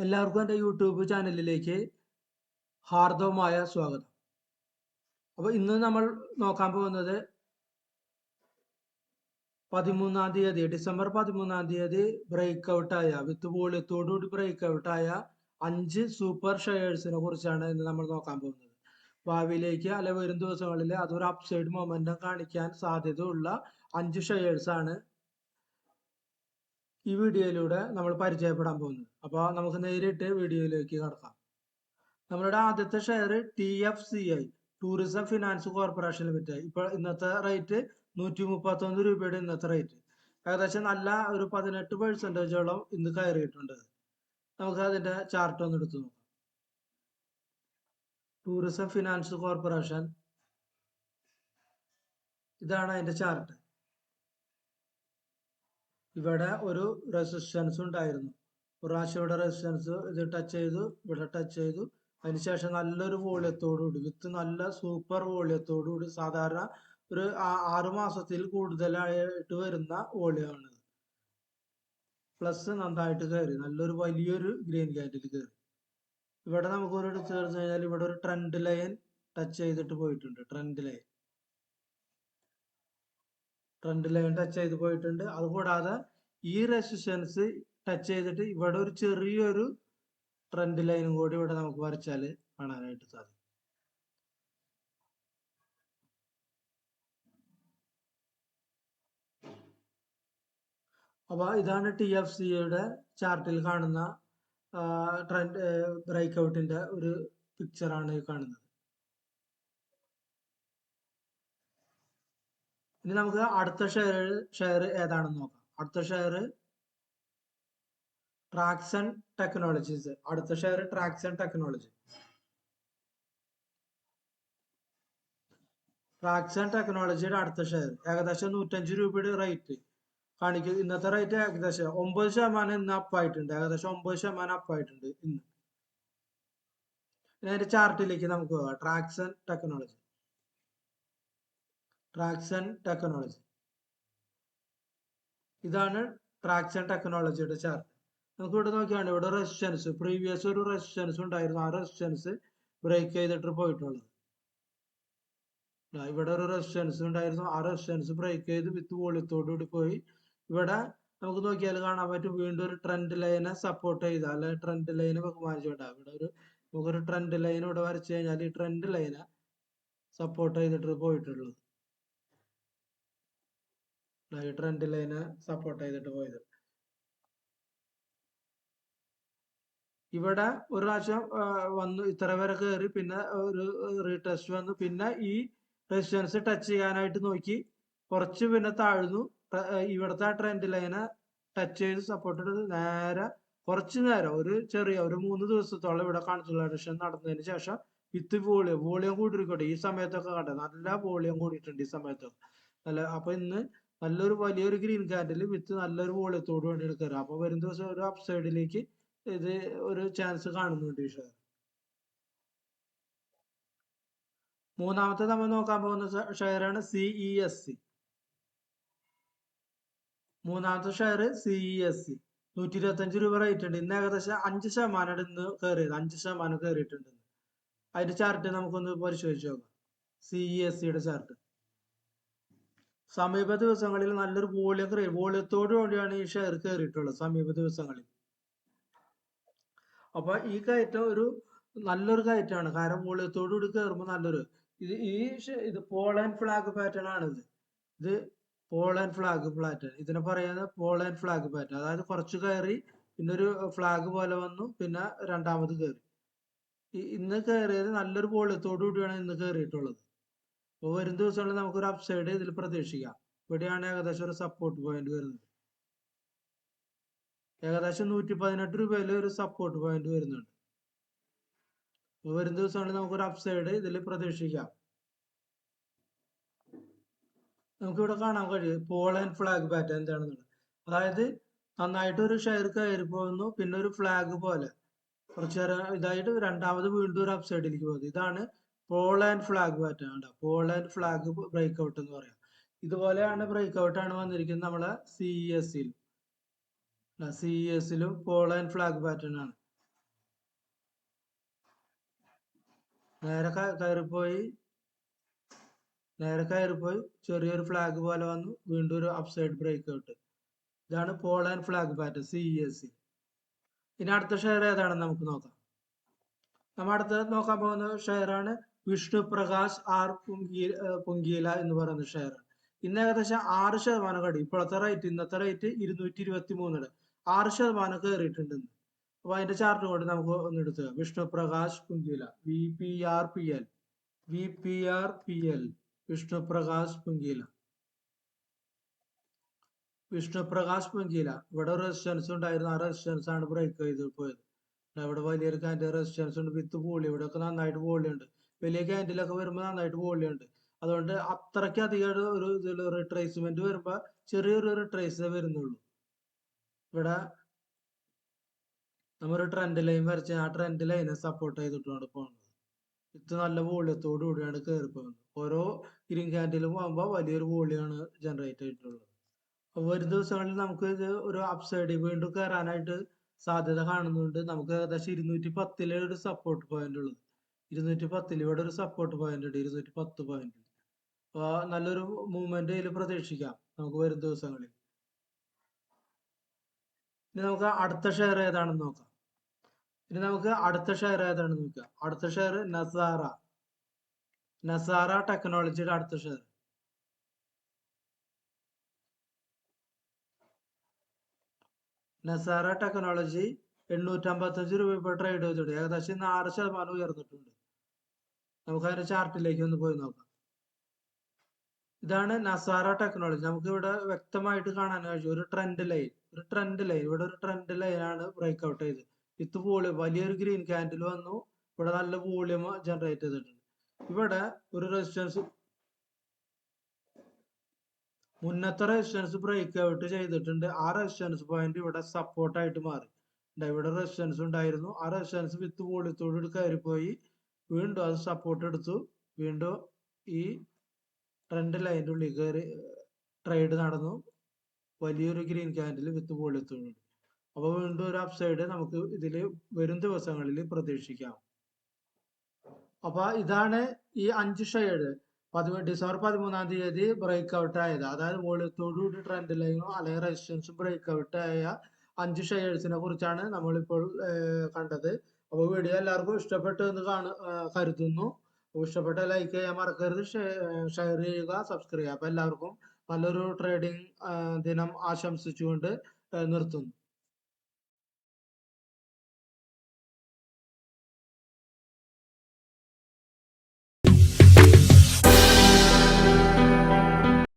എല്ലാവർക്കും എൻ്റെ യൂട്യൂബ് ചാനലിലേക്ക് ഹാർദവമായ സ്വാഗതം. അപ്പോൾ ഇന്ന് നമ്മൾ നോക്കാൻ പോകുന്നത് 13-ാം തീയതി ഡിസംബർ 13-ാം തീയതി ബ്രേക്ക് ഔട്ടായ വിത്ത് വോളിയത്തോടുകൂടി ബ്രേക്ക് ഔട്ടായ 5 സൂപ്പർ ഷെയർസിനെ കുറിച്ചാണ് ഇന്ന് നമ്മൾ നോക്കാൻ പോകുന്നത്. ഭാവിയിലേക്ക് അല്ലെ വരും ദിവസങ്ങളിൽ അതൊരു അപ്സൈഡ് മൊമെന്റം കാണിക്കാൻ സാധ്യതയുള്ള 5 ഷെയർസ് ആണ് ഈ വീഡിയോയിലൂടെ നമ്മൾ പരിചയപ്പെടാൻ പോകുന്നത്. അപ്പോൾ നമുക്ക് നേരിട്ട് വീഡിയോയിലേക്ക് കടക്കാം. നമ്മളുടെ ആദ്യത്തെ share TFCI tourism finance corporation limited. ഇപ്പോൾ ഇന്നത്തെ റേറ്റ് 131 രൂപയുടെ ഇന്നത്തെ റേറ്റ്. ഏകദേശം നല്ല ഒരു 18% ഇന്ന് കയറിയിട്ടുണ്ട്. നമുക്ക് അതിന്റെ ചാർട്ട് ഒന്ന് എടുത്തു നോക്കാം. ടൂറിസം ഫിനാൻസ് കോർപ്പറേഷൻ, ഇതാണ് അതിന്റെ ചാർട്ട്. ഇവിടെ ഒരു റെസിസ്റ്റൻസ് ഉണ്ടായിരുന്നു. ഒരു പ്രാവശ്യം ഇവിടെ റെസിസ്റ്റൻസ് ഇത് ടച്ച് ചെയ്തു, ഇവിടെ ടച്ച് ചെയ്തു. അതിനുശേഷം നല്ലൊരു വോളിയത്തോടുകൂടി വിത്ത് നല്ല സൂപ്പർ വോളിയത്തോടുകൂടി സാധാരണ ഒരു 6 മാസത്തിൽ കൂടുതലായിട്ട് വരുന്ന വോളിയമാണിത്. പ്ലസ് നന്നായിട്ട് കയറി നല്ലൊരു വലിയൊരു ഗ്രീൻ ക്യാൻഡിൽ കയറി. ഇവിടെ നമുക്ക് ഒരു ചേർന്ന് കഴിഞ്ഞാൽ ഇവിടെ ഒരു ട്രെൻഡ് ലൈൻ ടച്ച് ചെയ്തിട്ട് പോയിട്ടുണ്ട്. ട്രെൻഡ് ലൈൻ ടച്ച് ചെയ്ത് പോയിട്ടുണ്ട്. അതുകൂടാതെ ഈ റെസിസ്റ്റൻസ് ടച്ച് ചെയ്തിട്ട് ഇവിടെ ഒരു ചെറിയൊരു ട്രെൻഡ് ലൈനും കൂടി ഇവിടെ നമുക്ക് വരച്ചാൽ കാണാനായിട്ട് സാധിക്കും. അപ്പൊ ഇതാണ് TFCയുടെ ചാർട്ടിൽ കാണുന്ന ട്രെൻഡ് ബ്രേക്ക് ഔട്ടിന്റെ ഒരു പിക്ചറാണ് ഈ കാണുന്നത്. ഇനി നമുക്ക് അടുത്ത ഷെയർ ഏതാണെന്ന് നോക്കാം. അടുത്ത ഷെയർ ട്രാക്സൺ ടെക്നോളജീസ്. അടുത്ത ഷെയർ ട്രാക്സൺ ടെക്നോളജി. ട്രാക്സൺ ടെക്നോളജിയുടെ അടുത്ത ഷെയർ ഏകദേശം 105 രൂപയുടെ റേറ്റ് കാണിക്കും. ഇന്നത്തെ റേറ്റ് ഏകദേശം 9% ഇന്ന് അപ്പായിട്ടുണ്ട്. ഏകദേശം 9% അപ്പായിട്ടുണ്ട് ഇന്ന്. അതിന്റെ ചാർട്ടിലേക്ക് നമുക്ക് പോകാം. ട്രാക്സൺ ടെക്നോളജി, ഇതാണ് ട്രാക്സൺ ടെക്നോളജിയുടെ ചാർട്ട്. നമുക്ക് ഇവിടെ നോക്കിയാണ് ഇവിടെ റെസിസ്റ്റൻസ്, പ്രീവിയസ് ഒരു റെസിസ്റ്റൻസ് ഉണ്ടായിരുന്നു. ആ റെസിസ്റ്റൻസ് ബ്രേക്ക് ചെയ്തിട്ട് പോയിട്ടുള്ളത്. ഇവിടെ ഒരു റെസിസ്റ്റൻസ് ഉണ്ടായിരുന്നു. ആ റെസിസ്റ്റൻസ് ബ്രേക്ക് ചെയ്ത് വിത്ത് വോളിയത്തോടുകൂടി പോയി. ഇവിടെ നമുക്ക് നോക്കിയാൽ കാണാൻ പറ്റും വീണ്ടും ഒരു ട്രെൻഡ് ലൈനെ സപ്പോർട്ട് ചെയ്ത അല്ലെങ്കിൽ ട്രെൻഡ് ലൈനെ ബഹുമാനിച്ചുകൊണ്ടാണ് ഇവിടെ നമുക്കൊരു ട്രെൻഡ് ലൈൻ ഇവിടെ വരച്ചു കഴിഞ്ഞാൽ ഈ ട്രെൻഡ് ലൈനെ സപ്പോർട്ട് ചെയ്തിട്ട് പോയിട്ടുള്ളത്. ട്രെൻഡ് ലൈനെ സപ്പോർട്ട് ചെയ്തിട്ട് പോയത്. ഇവിടെ ഒരു പ്രാവശ്യം വന്നു ഇത്ര വരെ കയറി, പിന്നെ ഒരു റീടെസ്റ്റ് വന്നു, പിന്നെ ഈ റെസിസ്റ്റൻസ് ടച്ച് ചെയ്യാനായിട്ട് നോക്കി, കുറച്ച് പിന്നെ താഴ്ന്നു. ഇവിടുത്തെ ട്രെൻഡ് ലൈനെ ടച്ച് ചെയ്ത് സപ്പോർട്ട് ചെയ്ത് നേരെ കുറച്ചു നേരം ഒരു 3 ദിവസത്തോളം ഇവിടെ കൺസോളിഡേഷൻ നടന്നതിന് ശേഷം വിത്ത് വോളിയം കൂടിയിരിക്കട്ടെ. ഈ സമയത്തൊക്കെ കണ്ടത് നല്ല വോളിയം കൂടിയിട്ടുണ്ട് ഈ സമയത്തൊക്കെ. അപ്പൊ ഇന്ന് നല്ലൊരു വലിയൊരു ഗ്രീൻ ക്യാൻഡിൽ വിത്ത് നല്ലൊരു വോളിയത്തോട് വേണ്ടി എടുക്കുക. അപ്പൊ വരും ദിവസം ഒരു അപ്സൈഡിലേക്ക് ഇത് ഒരു ചാൻസ് കാണുന്നുണ്ട് ഈ ഷെയർ. മൂന്നാമത്തെ നമ്മൾ നോക്കാൻ പോകുന്ന ഷെയറാണ് CESC. മൂന്നാമത്തെ ഷെയർ CESC 125 രൂപ റേറ്റ് ഉണ്ട്. ഇന്ന് ഏകദേശം 5% ഇന്ന് കയറിയത്. 5% കയറിയിട്ടുണ്ട്. അതിന്റെ ചാർട്ട് നമുക്കൊന്ന് പരിശോധിച്ച് നോക്കാം. CESCയുടെ ചാർട്ട് സമീപ ദിവസങ്ങളിൽ നല്ലൊരു വോളിയത്തോടു കൂടിയാണ് ഈ ഷെയർ കയറിയിട്ടുള്ളത് സമീപ ദിവസങ്ങളിൽ. അപ്പൊ ഈ കയറ്റം ഒരു നല്ലൊരു കയറ്റമാണ്. കാരണം വോളിയത്തോടു കൂടി കയറുമ്പോൾ നല്ലൊരു ഇത് പോളൻ ഫ്ലാഗ് പാറ്റേൺ ആണിത്. ഇത് പോളൻ ഫ്ലാഗ് പാറ്റേൺ, ഇതിനെ പറയുന്നത് പോളൻ ഫ്ലാഗ് പാറ്റേൺ. അതായത് കുറച്ച് കയറി പിന്നെ ഒരു ഫ്ലാഗ് പോലെ വന്നു, പിന്നെ രണ്ടാമത് കയറി. ഇന്ന് കയറിയത് നല്ലൊരു വോളിയത്തോടു കൂടിയാണ് ഇന്ന് കയറിയിട്ടുള്ളത്. അപ്പോൾ വരും ദിവസങ്ങളിൽ നമുക്കൊരു അപ്സൈഡ് ഇതിൽ പ്രതീക്ഷിക്കാം. ഇവിടെയാണ് ഏകദേശം ഒരു സപ്പോർട്ട് പോയിന്റ് വരുന്നത്. ഏകദേശം 118 രൂപയിൽ ഒരു സപ്പോർട്ട് പോയിന്റ് വരുന്നുണ്ട്. വരും ദിവസങ്ങളിൽ നമുക്കൊരു അപ്സൈഡ് ഇതിൽ പ്രതീക്ഷിക്കാം. നമുക്കിവിടെ കാണാൻ കഴിയും പോളൻ ഫ്ലാഗ് പാറ്റേൺ എന്താണെന്നുള്ളത്. അതായത് നന്നായിട്ട് ഒരു ഷെയർ കയറി പോകുന്നു, പിന്നെ ഒരു ഫ്ലാഗ് പോലെ കുറച്ചു നേരം ഇതായിട്ട് രണ്ടാമത് വീണ്ടും ഒരു അപ്സൈഡിലേക്ക് പോകുന്നു. ഇതാണ് pole and flag pattern. Pole and flag break out എന്ന് പറയാം. ഇതുപോലെയാണ് ബ്രേക്ക് ഔട്ട് ആണ് വന്നിരിക്കുന്നത് നമ്മളെ CESCയിലും. CESCയിലും പോളൻ ഫ്ലാഗ് പാറ്റേൺ ആണ്. നേരെ കയറിപ്പോയി ചെറിയൊരു ഫ്ലാഗ് പോലെ വന്നു, വീണ്ടും ഒരു അപ്സൈഡ് ബ്രേക്ക് ഔട്ട്. ഇതാണ് pole and flag pattern, CESC. ഇനി അടുത്ത ഷെയർ ഏതാണെന്ന് നമുക്ക് നോക്കാം. നമ്മൾ അടുത്ത നോക്കാൻ പോകുന്ന ഷെയറാണ് വിഷ്ണു പ്രകാശ് ആർ പുങ്കീല എന്ന് പറയുന്ന ഷെയറാണ്. ഇന്ന് ഏകദേശം 6% കടി. ഇന്നത്തെ റേറ്റ് 223. 6% കയറിയിട്ടുണ്ട്. അപ്പൊ അതിന്റെ ചാർട്ട് കൊണ്ട് നമുക്ക് ഒന്ന് എടുക്കുക. വിഷ്ണു പ്രകാശ് പുങ്കീല, VPRPL, വിഷ്ണു പ്രകാശ് പുങ്കീല. ഇവിടെ റെസിസ്റ്റൻസ് ഉണ്ടായിരുന്നു, ആ റെസിസ്റ്റൻസ് ആണ് ബ്രേക്ക് ചെയ്ത് പോയത്. ഇവിടെ വലിയൊരു ക്യാൻഡിൽ റെസിസ്റ്റൻസ് ഉണ്ട്, വിത്ത് വോളി. ഇവിടെ ഒക്കെ നന്നായിട്ട് വോളി ഉണ്ട്. വലിയ ക്യാൻഡിലൊക്കെ വരുമ്പോൾ നന്നായിട്ട് വോളി ഉണ്ട്. അതുകൊണ്ട് അത്രയ്ക്ക് അധികം ഒരു ഇതിൽ റിട്രേസ്മെന്റ് വരുമ്പോ ചെറിയൊരു റിട്രേസ് വരുന്നുള്ളൂ. ഇവിടെ നമ്മൊരു ട്രെൻഡ് ലൈൻ വരച്ച് ആ ട്രെൻഡ് ലൈനെ സപ്പോർട്ട് ചെയ്തിട്ടാണ് പോകുന്നത്. ഇത് നല്ല വോളിയത്തോടു കൂടിയാണ് കയറി പോകുന്നത്. ഓരോ ഗ്രീൻ ക്യാൻഡിലും പോകുമ്പോൾ വലിയൊരു വോളിയാണ് ജനറേറ്റ് ആയിട്ടുള്ളത്. വരും ദിവസങ്ങളിൽ നമുക്ക് ഇത് ഒരു അപ്സൈഡ് വീണ്ടും കയറാനായിട്ട് സാധ്യത കാണുന്നുണ്ട്. നമുക്ക് ഏകദേശം 210 ഒരു സപ്പോർട്ട് പോയിന്റ് ഉള്ളത്. 210 ഇവിടെ ഒരു സപ്പോർട്ട് പോയിന്റ് ഉണ്ട്, 210 പോയിന്റ്. അപ്പൊ നല്ലൊരു മൂവ്മെന്റ് ഇതിൽ പ്രതീക്ഷിക്കാം നമുക്ക് വരും ദിവസങ്ങളിൽ. ഇനി നമുക്ക് അടുത്ത ഷെയർ ഏതാണെന്ന് നോക്കാം. അടുത്ത ഷെയർ നസാറ ടെക്നോളജിയുടെ അടുത്ത ഷെയർ. നസാറ ടെക്നോളജി 855 രൂപ ഇപ്പോൾ ട്രേഡ് ചെയ്തിട്ടുണ്ട്. ഏകദേശം 6% ഉയർന്നിട്ടുണ്ട്. നമുക്ക് അതിന്റെ ചാർട്ടിലേക്ക് ഒന്ന് പോയി നോക്കാം. ഇതാണ് നസാറ ടെക്നോളജി. നമുക്ക് ഇവിടെ വ്യക്തമായിട്ട് കാണാൻ കഴിയും ഒരു ട്രെൻഡ് ലൈൻ. ഇവിടെ ഒരു ട്രെൻഡ് ലൈൻ ആണ് ബ്രേക്ക് ഔട്ട് ചെയ്ത് വിത്ത് വോളിയം വലിയൊരു ഗ്രീൻ ക്യാൻഡിൽ വന്നു. ഇവിടെ നല്ല വോളിയം ജനറേറ്റ് ചെയ്തിട്ടുണ്ട്. ഇവിടെ ഒരു റെസിസ്റ്റൻസ്, മുന്നത്തെ റെസിസ്റ്റൻസ് ബ്രേക്ക് ഔട്ട് ചെയ്തിട്ടുണ്ട്. ആ റെസിസ്റ്റൻസ് പോയിന്റ് ഇവിടെ സപ്പോർട്ടായിട്ട് മാറി. ഇവിടെ റെസിസ്റ്റൻസ് ഉണ്ടായിരുന്നു, ആ റെസിസ്റ്റൻസ് വിത്ത് വോളിയത്തോട് കയറിപ്പോയി. വീണ്ടും അത് സപ്പോർട്ട് എടുത്തു. വീണ്ടും ഈ ട്രെൻഡ് ലൈൻ്റെ ഉള്ളിൽ കയറി ട്രേഡ് നടന്നു. വലിയൊരു ഗ്രീൻ ക്യാൻഡിൽ വിത്ത് വോളിയത്തോട്. അപ്പൊ വീണ്ടും ഒരു അപ്സൈഡ് നമുക്ക് ഇതില് വരും ദിവസങ്ങളിൽ പ്രതീക്ഷിക്കാം. അപ്പൊ ഇതാണ് ഈ 5 ഷെയർഡ് ഡിസംബർ 13 ബ്രേക്ക് ഔട്ട് ആയത്. അതായത് വോളിയത്തോടുകൂടി ട്രെൻഡ് ലൈനോ അല്ലെങ്കിൽ റെസിസ്റ്റൻസും ബ്രേക്ക് ഔട്ട് ആയ 5 ഷെയർസിനെ കുറിച്ചാണ് നമ്മളിപ്പോൾ കണ്ടത്. അപ്പോൾ വീഡിയോ എല്ലാവർക്കും ഇഷ്ടപ്പെട്ടു എന്ന് കരുതുന്നു. ഇഷ്ടപ്പെട്ട ലൈക്ക് ചെയ്യാൻ മറക്കരുത്, ഷെയർ ചെയ്യുക, സബ്സ്ക്രൈബ് ചെയ്യുക. അപ്പൊ എല്ലാവർക്കും നല്ലൊരു ട്രേഡിംഗ് ദിനം ആശംസിച്ചുകൊണ്ട് നിർത്തുന്നു.